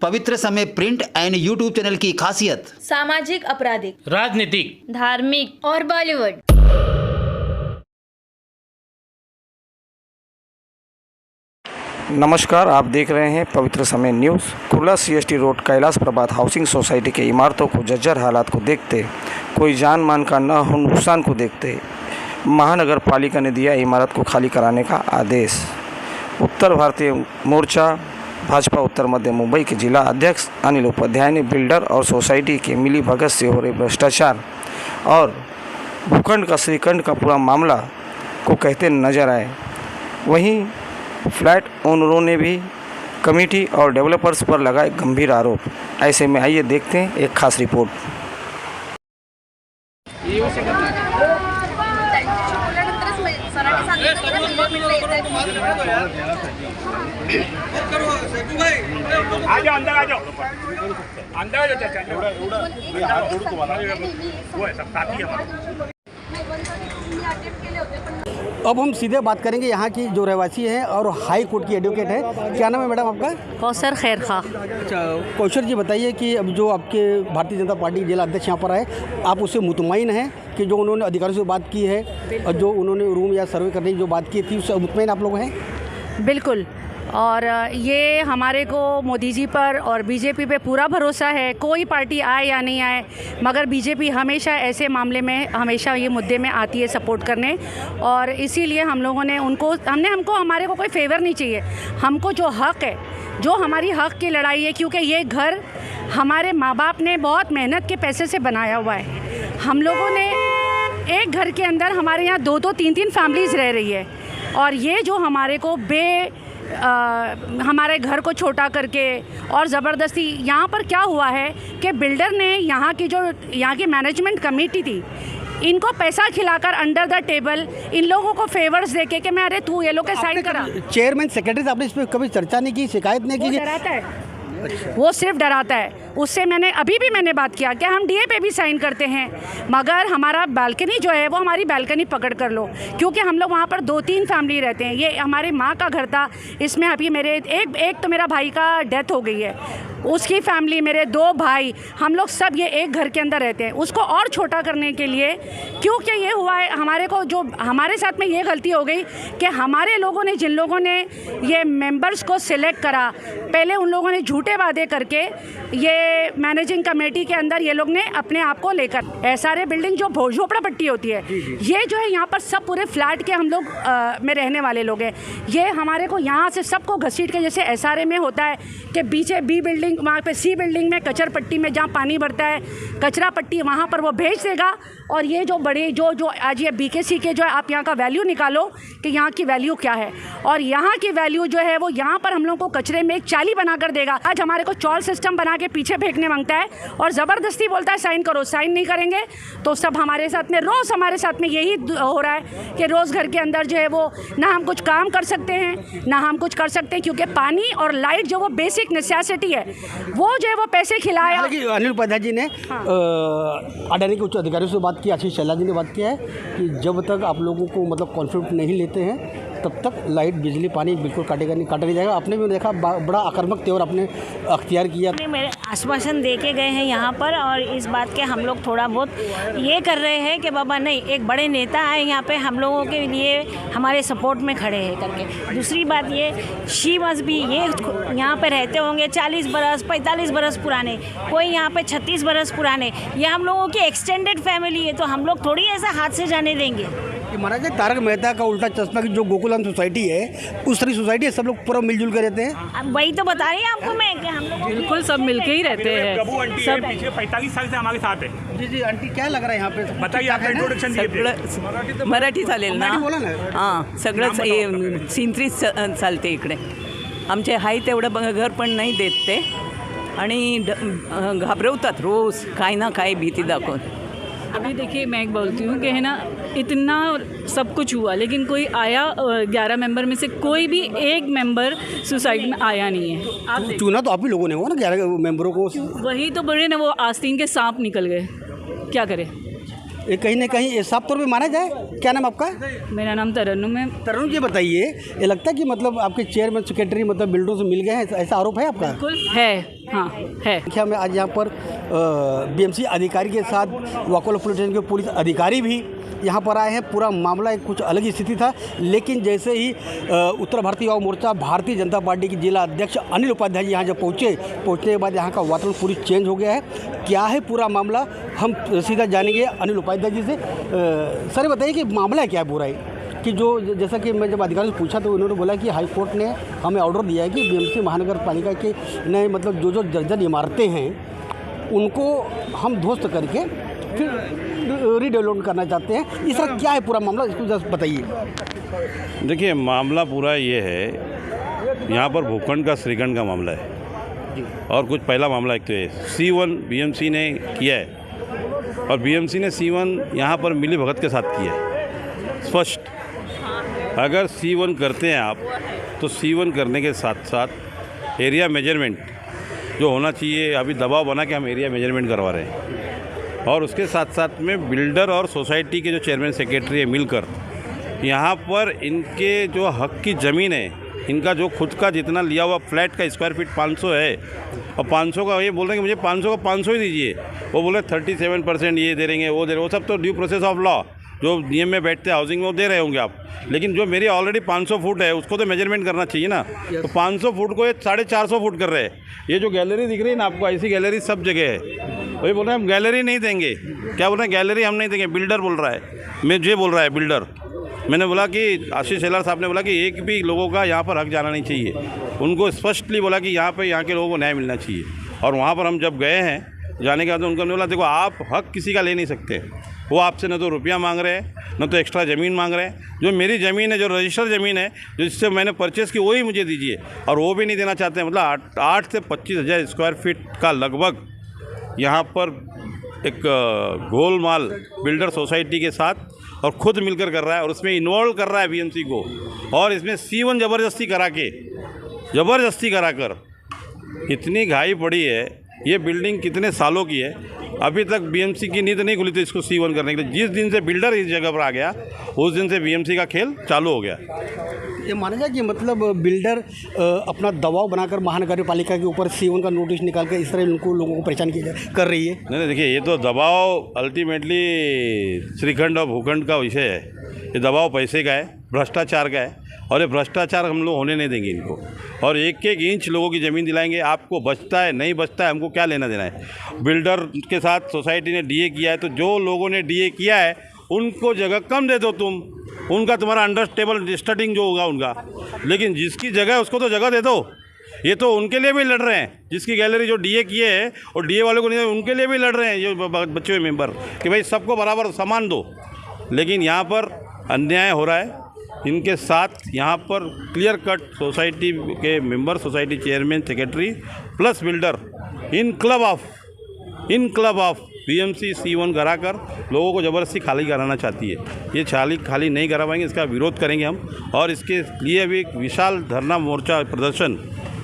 पवित्र समय print and YouTube channel की खासियत सामाजिक, आपराधिक, राजनीतिक, धार्मिक और बॉलीवुड। नमस्कार, आप देख रहे हैं पवित्र समय news. Kurla CST road Kailash Prabhat housing society के इमारतों को जर्जर हालात को देखते, कोई जान मान का न हो नुकसान को देखते महानगर पालिका ने दिया इमारत को खाली कराने का आदेश। उत्तर भारतीय मोर्चा भाजपा उत्तर मध्य मुंबई के जिला अध्यक्ष अनिल उपाध्याय ने बिल्डर और सोसाइटी के मिली भगत से हो रहे भ्रष्टाचार और भूखंड का श्रीखंड का पूरा मामला को कहते नजर आए। वहीं फ्लैट ओनरों ने भी कमेटी और डेवलपर्स पर लगाए गंभीर आरोप। ऐसे में आइए देखते हैं एक खास रिपोर्ट। अब हम सीधे बात करेंगे यहाँ की जो रहवासी है और हाई कोर्ट की एडवोकेट है। क्या नाम है मैडम आपका? कौसर खैर खा। अच्छा कौशर जी, बताइए कि अब जो आपके भारतीय जनता पार्टी जिला अध्यक्ष यहाँ पर आए, आप उससे मुतमईन हैं कि जो उन्होंने अधिकारियों से बात की है और जो उन्होंने रूम या सर्वे करने की जो बात की थी उससे मुतमईन आप लोग हैं? बिल्कुल, और ये हमारे को मोदी जी पर और बीजेपी पे पूरा भरोसा है। कोई पार्टी आए या नहीं आए, मगर बीजेपी हमेशा ऐसे मामले में हमेशा ये मुद्दे में आती है सपोर्ट करने, और इसीलिए हम लोगों ने हमको हमारे को कोई फेवर नहीं चाहिए। हमको जो हक़ है, जो हमारी हक़ की लड़ाई है, क्योंकि ये घर हमारे माँ बाप ने बहुत मेहनत के पैसे से बनाया हुआ है। हम लोगों ने एक घर के अंदर हमारे यहाँ 2-2, 3-3 फैमिलीज़ रह रही है, और ये जो हमारे को हमारे घर को छोटा करके और ज़बरदस्ती, यहाँ पर क्या हुआ है कि बिल्डर ने यहाँ की मैनेजमेंट कमेटी थी, इनको पैसा खिलाकर अंडर द टेबल इन लोगों को फेवर्स देके कि मैं अरे तू ये लोग के साइन करा। चेयरमैन सेक्रेटरी से आपने इस पर कभी चर्चा नहीं की, शिकायत नहीं की? डराता है। वो सिर्फ डराता है। उससे अभी भी मैंने बात किया कि हम DA पे भी साइन करते हैं, मगर हमारा बालकनी जो है वो हमारी बालकनी पकड़ कर लो, क्योंकि हम लोग वहाँ पर 2-3 फैमिली रहते हैं। ये हमारी माँ का घर था, इसमें अभी मेरे एक तो मेरा भाई का डेथ हो गई है, उसकी फैमिली, मेरे 2 भाई, हम लोग सब ये एक घर के अंदर रहते हैं। उसको और छोटा करने के लिए, क्योंकि ये हुआ है हमारे साथ में ये गलती हो गई कि हमारे लोगों ने, जिन लोगों ने ये मेंबर्स को सिलेक्ट करा, पहले उन लोगों ने झूठे वादे करके ये मैनेजिंग कमेटी के अंदर ये लोग ने अपने आप को लेकर SRA बिल्डिंग जो झोपड़ा पट्टी होती है, ये जो है यहाँ पर सब पूरे फ्लैट के हम लोग में रहने वाले लोग हैं। ये हमारे को यहाँ से सबको घसीट के, जैसे SRA में होता है कि बीचे B बिल्डिंग, वहाँ पे C बिल्डिंग में कचरा पट्टी में जहाँ पानी भरता है, कचरा पट्टी वहाँ पर वो भेज देगा। और ये जो बड़े जो आज ये BKC के जो है, आप यहाँ का वैल्यू निकालो कि यहाँ की वैल्यू क्या है, और यहाँ की वैल्यू जो है वो यहाँ पर हम लोग को कचरे में एक चाली बना कर देगा। आज हमारे को चॉल सिस्टम बना के पीछे फेंकने मांगता है और ज़बरदस्ती बोलता है साइन करो। साइन नहीं करेंगे तो सब हमारे साथ में, रोज़ हमारे साथ में यही हो रहा है कि रोज़ घर के अंदर जो है वो ना हम कुछ काम कर सकते हैं, ना हम कुछ कर सकते हैं, क्योंकि पानी और लाइट जो वो बेसिक नेसेसिटी है, वो जो है वो पैसे खिलाया। अनिल उपाध्याय जी ने अडानी के उच्च अधिकारियों से बात की, आशीष शेलार जी ने बात किया है कि जब तक आप लोगों को मतलब कॉन्फिडेंट नहीं लेते हैं तब तक लाइट, बिजली, पानी बिल्कुल काटा नहीं जाएगा। आपने भी देखा बड़ा आक्रामक तेवर आपने अख्तियार किया। मेरे आश्वासन दे के गए हैं यहाँ पर, और इस बात के हम लोग थोड़ा बहुत ये कर रहे हैं कि बाबा नहीं, एक बड़े नेता आए यहाँ पे हम लोगों के लिए, हमारे सपोर्ट में खड़े हैं करके। दूसरी बात ये, शी मस भी ये यहाँ पे रहते होंगे 40 बरस 45 बरस पुराने, कोई यहाँ पे 36 बरस पुराने, ये हम लोगों की एक्सटेंडेड फैमिली है, तो हम लोग थोड़ी ऐसा हाथ से जाने देंगे। महाराज तारक मेहता का उल्टा चश्मा की जो गोकुलम सोसाइटी है, उस तरह सोसाइटी है, सब लोग पूरा मिलजुल कर रहते हैं। वही तो बता रही हूँ आपको मैं कि हम लोग बिल्कुल सब मिलके ही रहते हैं। सब पीछे 45 साल से हमारे साथ है। जी आंटी, क्या लग रहा है यहाँ पे? बताइए, आपका इंट्रोडक्शन दीजिए। मराठी चालेल ना? बोला ना। हां, सगळंच हे 33 चालते इकडे. आमचे हाय तेवढं घर पण नाही देत ते, आणि घाबरवतात रोज काय ना काय भीती दाखवून। अभी देखिए, मैं एक बोलती हूँ कि है ना, इतना सब कुछ हुआ लेकिन कोई आया, 11 मेंबर में से कोई भी एक मेंबर सुसाइड में आया नहीं है। आप चुना तो आप ही लोगों ने हुआ ना 11 मेंबरों को। वही तो बोले ना, वो आस्तीन के सांप निकल गए, क्या करें। ये कहीं ना कहीं साफ तौर पे माना जाए। क्या नाम आपका? मेरा नाम तरन्नुम है। तरुण जी बताइए, ये लगता है कि मतलब आपके चेयरमैन सेक्रेटरी मतलब बिल्डरों से मिल गए हैं, ऐसा आरोप है आपका? बिल्कुल है, हाँ है। क्या मैं आज यहाँ पर बीएमसी अधिकारी के साथ वाकोला पुलिस स्टेशन के पुलिस अधिकारी भी यहाँ पर आए हैं। पूरा मामला एक कुछ अलग ही स्थिति था, लेकिन जैसे ही उत्तर भारतीय युवा मोर्चा भारतीय जनता पार्टी के जिला अध्यक्ष अनिल उपाध्याय जी यहाँ जब पहुँचने के बाद यहाँ का वातावरण पूरी चेंज हो गया है। क्या है पूरा मामला, हम सीधा जानेंगे अनिल उपाध्याय जी से। सर बताइए कि मामला क्या है पूरा कि जो जैसा कि मैं जब अधिकारियों से पूछा तो उन्होंने बोला कि हाई कोर्ट ने हमें ऑर्डर दिया है कि बीएमसी महानगर पालिका के नए मतलब जो जर्जर इमारतें हैं उनको हम ध्वस्त करके फिर रीडेवलपमेंट करना चाहते हैं। इस तरह क्या है पूरा मामला, इसको जस्ट बताइए। देखिए, मामला पूरा ये है, यहाँ पर भूखंड का श्रीखंड का मामला है और कुछ पहला मामला एक तो है C1 बीएमसी ने किया है और बीएमसी ने C1 यहाँ पर मिली भगत के साथ किया है। स्पष्ट अगर C1 करते हैं आप तो C1 करने के साथ साथ एरिया मेजरमेंट जो होना चाहिए, अभी दबाव बना के हम एरिया मेजरमेंट करवा रहे हैं और उसके साथ साथ में बिल्डर और सोसाइटी के जो चेयरमैन सेक्रेटरी है मिलकर यहाँ पर इनके जो हक की ज़मीन है, इनका जो खुद का जितना लिया हुआ फ्लैट का स्क्वायर फीट 500 है और 500 का ये बोल रहे हैं कि मुझे 500 का 500 ही दीजिए। वो बोल रहे 37% ये दे देंगे, वो दे रहे, वो सब तो ड्यू प्रोसेस ऑफ लॉ जो नियम में बैठते हैं हाउसिंग में वो दे रहे होंगे आप, लेकिन जो मेरी ऑलरेडी 500 फुट है उसको तो मेजरमेंट करना चाहिए ना। तो 500 फुट को ये 450 फुट कर रहे हैं। ये जो गैलरी दिख रही है ना आपको, ऐसी गैलरी सब जगह है। वही बोल रहे हैं हम गैलरी नहीं देंगे। क्या बोल रहे हैं? गैलरी हम नहीं देंगे। बिल्डर बोल रहा है, मुझे बोल रहा है बिल्डर। मैंने बोला कि आशीष शेलार साहब ने बोला कि एक भी लोगों का यहाँ पर हक जाना नहीं चाहिए। उनको स्पष्टली बोला कि यहाँ के लोगों को न्याय मिलना चाहिए। और वहाँ पर हम जब गए हैं जाने के बाद उनको बोला देखो आप हक किसी का ले नहीं सकते। वो आपसे न तो रुपया मांग रहे हैं न तो एक्स्ट्रा ज़मीन मांग रहे हैं। जो मेरी ज़मीन है, जो रजिस्टर्ड ज़मीन है, जिससे मैंने परचेज़ की, वही मुझे दीजिए। और वो भी नहीं देना चाहते हैं। मतलब 8 से 25 हज़ार स्क्वायर फीट का लगभग यहाँ पर एक गोलमाल बिल्डर सोसाइटी के साथ और ख़ुद मिलकर कर रहा है और उसमें इन्वॉल्व कर रहा है बीएमसी को। और इसमें C1 ज़बरदस्ती कराकर इतनी घाई पड़ी है। ये बिल्डिंग कितने सालों की है, अभी तक बीएमसी की नींद नहीं खुली थी इसको C1 करने के लिए। जिस दिन से बिल्डर इस जगह पर आ गया उस दिन से बीएमसी का खेल चालू हो गया। ये माना जाए कि मतलब बिल्डर अपना दबाव बनाकर महानगर पालिका के ऊपर C1 का नोटिस निकाल कर इस तरह लोगों को परेशान कर रही है। नहीं, देखिए, ये तो दबाव अल्टीमेटली श्रीखंड और भूखंड का विषय है। ये दबाव पैसे का है, भ्रष्टाचार का है और ये भ्रष्टाचार हम लोग होने नहीं देंगे इनको। और एक एक इंच लोगों की ज़मीन दिलाएंगे। आपको बचता है नहीं बचता है, हमको क्या लेना देना है। बिल्डर के साथ सोसाइटी ने डीए किया है तो जो लोगों ने डीए किया है उनको जगह कम दे दो तुम, उनका तुम्हारा अंडरस्टेबल स्टडिंग जो होगा उनका। लेकिन जिसकी जगह है उसको तो जगह दे दो। ये तो उनके लिए भी लड़ रहे हैं जिसकी गैलरी जो डीए किए हैं और डीए वालों को नहीं, उनके लिए भी लड़ रहे हैं जो बच्चे हुए मेंबर कि भाई सबको बराबर सामान दो। लेकिन यहाँ पर अन्याय हो रहा है इनके साथ। यहाँ पर क्लियर कट सोसाइटी के member, society chairman, secretary plus builder in club of BMC C1 कराकर लोगों को ज़बरदस्ती खाली कराना चाहती है। ये खाली नहीं करा पाएंगे, इसका विरोध करेंगे हम और इसके लिए भी एक विशाल धरना मोर्चा प्रदर्शन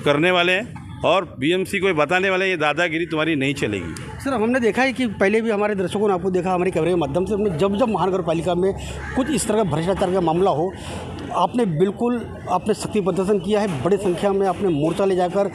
करने वाले हैं और बीएमसी को बताने वाले ये दादागिरी तुम्हारी नहीं चलेगी। सर, हमने देखा है कि पहले भी हमारे दर्शकों ने आपको देखा हमारी कवरेज के माध्यम से, हमने जब महानगर पालिका में कुछ इस तरह का भ्रष्टाचार का मामला हो, आपने शक्ति प्रदर्शन किया है। बड़ी संख्या में आपने मोर्चा ले जाकर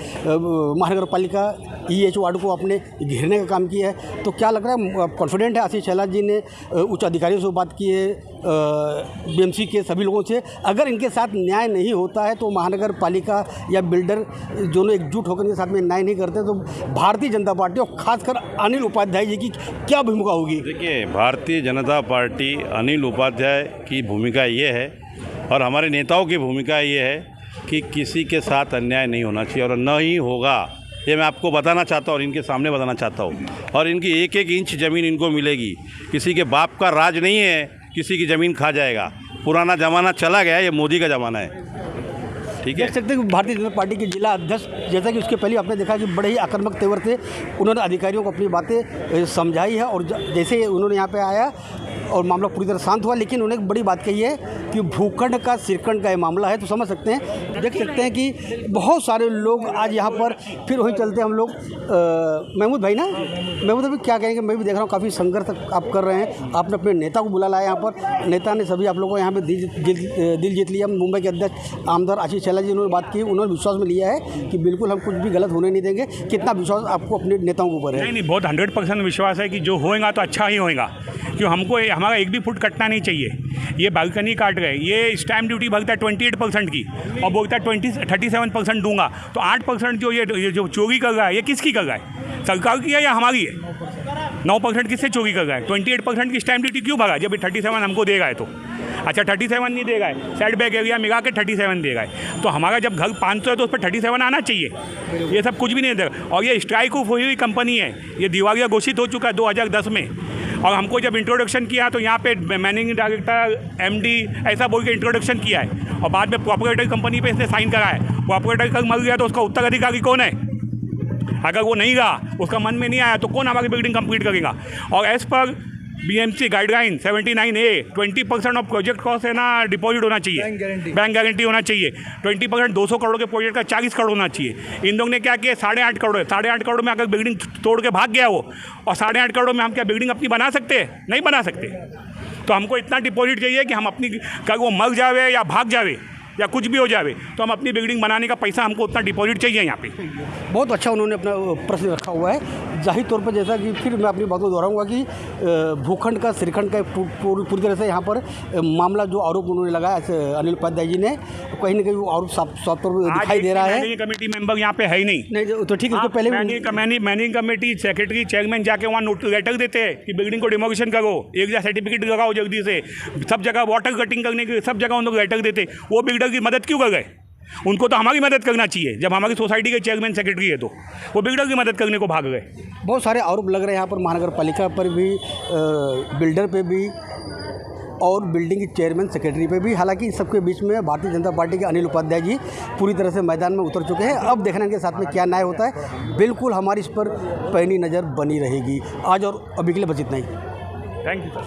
महानगर पालिका EH वार्ड को आपने घेरने का काम किया है। तो क्या लग रहा है, कॉन्फिडेंट है आशीष शेलार जी ने उच्च अधिकारियों से बात की है, बीएमसी के सभी लोगों से, अगर इनके साथ न्याय नहीं होता है तो महानगर पालिका या बिल्डर दोनों एकजुट होकर इनके साथ में न्याय नहीं करते तो भारतीय जनता पार्टी और खासकर अनिल उपाध्याय जी की क्या भूमिका होगी? देखिए, भारतीय जनता पार्टी अनिल उपाध्याय की भूमिका ये है और हमारे नेताओं की भूमिका ये है कि किसी के साथ अन्याय नहीं होना चाहिए और न ही होगा। ये मैं आपको बताना चाहता हूँ और इनके सामने बताना चाहता हूँ। और इनकी एक एक इंच ज़मीन इनको मिलेगी। किसी के बाप का राज नहीं है किसी की ज़मीन खा जाएगा। पुराना ज़माना चला गया, ये मोदी का ज़माना है। ठीक है, देख सकते हैं कि भारतीय जनता पार्टी के जिला अध्यक्ष, जैसा कि उसके पहले आपने देखा कि बड़े ही आक्रामक तेवर थे, उन्होंने अधिकारियों को अपनी बातें समझाई है और जैसे उन्होंने यहाँ पे आया और मामला पूरी तरह शांत हुआ। लेकिन उन्होंने एक बड़ी बात कही है कि भूखंड का सिरखंड का ये मामला है, तो समझ सकते हैं, देख सकते हैं कि बहुत सारे लोग आज यहाँ पर फिर वहीं चलते हम लोग। महमूद भाई ना, महमूद अभी क्या कहेंगे? मैं भी देख रहा हूँ काफ़ी संघर्ष आप कर रहे हैं, आपने अपने नेता को बुला लाया यहाँ पर, नेता ने सभी आप लोगों को यहाँ पर दिल जीत लिया। मुंबई के अध्यक्ष आमदार आशीष शेलार जी उन्होंने बात की, उन्होंने विश्वास में लिया है कि बिल्कुल हम कुछ भी गलत होने नहीं देंगे। कितना विश्वास आपको अपने नेताओं के ऊपर है? नहीं, बहुत 100% विश्वास है कि जो होएगा तो अच्छा ही होएगा, क्यों हमको हमारा एक भी फुट कटना नहीं चाहिए। ये बालकनी काट गए, ये स्टैम्प ड्यूटी भरता है 28% की और बोलता है 37% दूंगा, तो 8% जो ये जो चोरी कर रहा है, ये किसकी कर रहा है? सरकार की है या हमारी है? 9% किससे चोरी कर रहा है? 28% की स्टैम्प ड्यूटी क्यों भरा जब 37 हमको देगा है तो? अच्छा 37 नहीं देगा है, सेट बैक एरिया मिला के 37 देगा है, तो हमारा जब घर 500 है तो उस पर 37 आना चाहिए। ये सब कुछ भी नहीं देगा। और ये स्ट्राइक ऑफ हुई हुई कंपनी है, ये दिवालिया घोषित हो चुका है 2010 में। और हमको जब इंट्रोडक्शन किया तो यहाँ पे मैनेजिंग डायरेक्टर MD ऐसा बोल के इंट्रोडक्शन किया है, और बाद में प्रॉपरेटर कंपनी पे इसने साइन करा है। प्रॉपरेटर कल मर गया तो उसका उत्तराधिकारी कौन है? अगर वो नहीं रहा, उसका मन में नहीं आया, तो कौन हमारी बिल्डिंग कंप्लीट करेगा? और as per BMC guideline 79A 20% of project cost है ना डिपॉजिट होना चाहिए, बैंक गारंटी होना चाहिए। 20% 200 करोड़ के प्रोजेक्ट का 40 करोड़ होना चाहिए। इन लोगों ने क्या किया? 8.5 करोड़ है। 8.5 करोड़ में अगर बिल्डिंग तोड़ के भाग गया वो, और 8.5 करोड़ में हम क्या बिल्डिंग अपनी बना सकते हैं? नहीं बना सकते। तो हमको इतना डिपॉजिट चाहिए कि हम अपनी, कल वो मर जावे या भाग जावे या कुछ भी हो जावे, तो हम अपनी बिल्डिंग बनाने का पैसा, हमको उतना डिपॉजिट चाहिए यहाँ पे। बहुत अच्छा उन्होंने अपना प्रश्न रखा हुआ है। जाहिर तौर पर जैसा कि फिर मैं अपनी बात को दोहराऊंगा कि भूखंड का श्रीखंड का पूरी तरह से यहाँ पर मामला जो आरोप उन्होंने लगाया अनिल उपाध्याय जी ने, कहीं ना कहीं वो आरोप साफ तौर पर दिखाई दे रहा है। कमेटी मेंबर यहाँ पे है ही नहीं तो ठीक है, इसको पहले मैनेजिंग कमेटी सेक्रेटरी चेयरमैन जाके वहाँ लेटर देते हैं कि बिल्डिंग को डिमोलिशन करो, एरिया सर्टिफिकेट लगाओ जल्दी से, सब जगह वाटर कटिंग करने के सब जगह उन लोग लेटर देते। वो बिल्डर की मदद क्यों कर गए? उनको तो हमारी मदद करना चाहिए। जब हमारी सोसाइटी के चेयरमैन सेक्रेटरी है तो वो बिल्डर की मदद करने को भाग गए। बहुत सारे आरोप लग रहे हैं यहाँ पर, महानगर पालिका पर भी, बिल्डर पे भी और बिल्डिंग के चेयरमैन सेक्रेटरी पे भी। हालांकि इस सबके बीच में भारतीय जनता पार्टी के अनिल उपाध्याय जी पूरी तरह से मैदान में उतर चुके हैं। अब देखना इनके साथ में क्या न्याय होता है। बिल्कुल हमारी इस पर पैनी नज़र बनी रहेगी। आज और अभी के लिए बस इतना ही। Thank you sir.